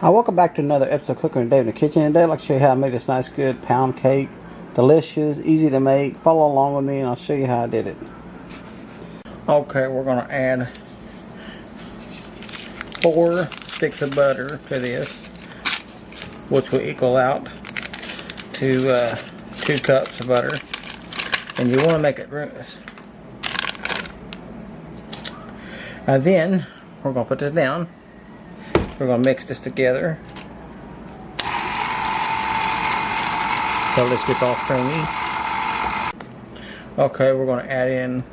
Hi, welcome back to another episode of Cooking with Dave in the Kitchen. Today I'd like to show you how I made this nice good pound cake. Delicious, easy to make. Follow along with me and I'll show you how I did it. Okay, we're going to add 4 sticks of butter to this, which will equal out to 2 cups of butter. And you want to make it and then we're going to put this down. We're going to mix this together until this gets all creamy. Okay, we're going to add in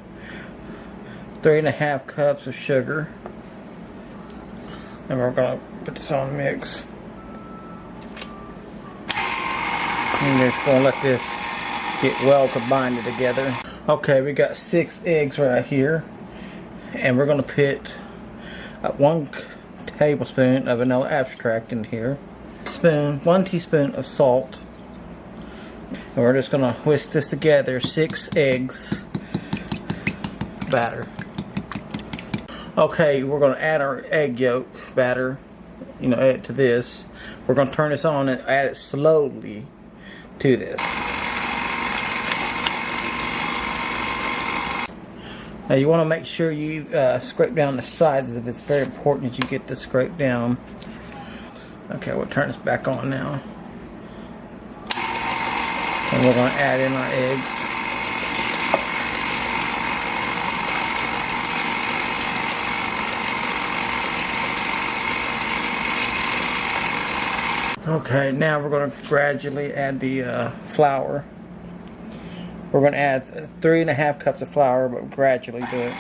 3½ cups of sugar. And we're going to put this on mix. And just going to let this get well combined together. Okay, we got 6 eggs right here. And we're going to put 1 tablespoon of vanilla extract in here. 1 teaspoon of salt. And we're just going to whisk this together. 6 eggs batter. Okay, we're going to add our egg yolk batter. Add it to this. We're going to turn this on and add it slowly to this. Now you want to make sure you scrape down the sides of it. It's very important that you get this scraped down. Okay, we'll turn this back on now. And we're going to add in our eggs. Okay, now we're going to gradually add the flour. We're going to add 3½ cups of flour, but gradually do it.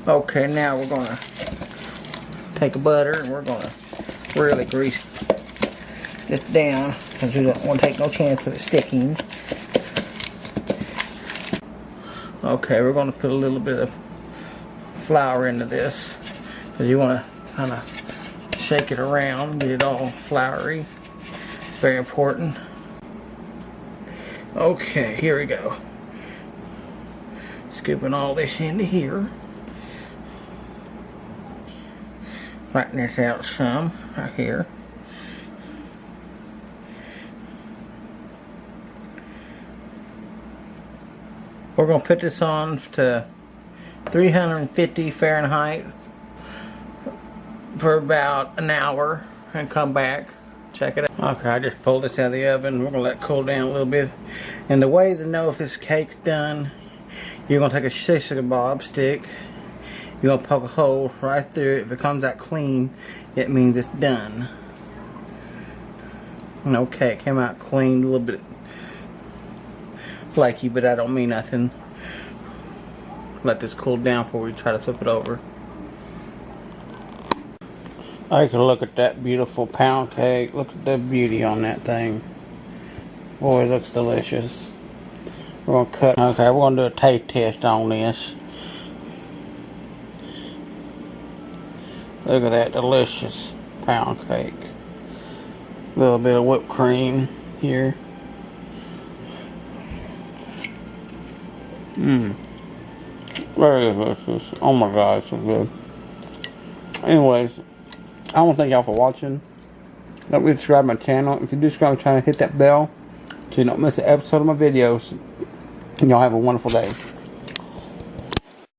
Okay, now we're going to take a butter and we're going to really grease this down because we don't want to take no chance of it sticking. Okay, we're going to put a little bit of flour into this because you want to kind of shake it around, get it all floury. It's very important. Okay, here we go. Scooping all this into here. Flatten this out some right here. We're going to put this on to 350 Fahrenheit for about an hour and come back. Check it out. Okay, I just pulled this out of the oven. We're going to let it cool down a little bit. And the way to know if this cake's done, you're going to take a shish kebab stick. You're going to poke a hole right through it. If it comes out clean, it means it's done. Okay, it came out clean, a little bit flaky, but that don't mean nothing. Let this cool down before we try to flip it over. I can look at that beautiful pound cake. Look at the beauty on that thing. Boy, it looks delicious. We're going to cut. Okay, we're going to do a taste test on this. Look at that delicious pound cake. A little bit of whipped cream here. Very delicious. Oh my god, it's so good. Anyways, I want to thank y'all for watching. Don't forget to subscribe to my channel. If you do subscribe to my channel, hit that bell so you don't miss an episode of my videos. And y'all have a wonderful day.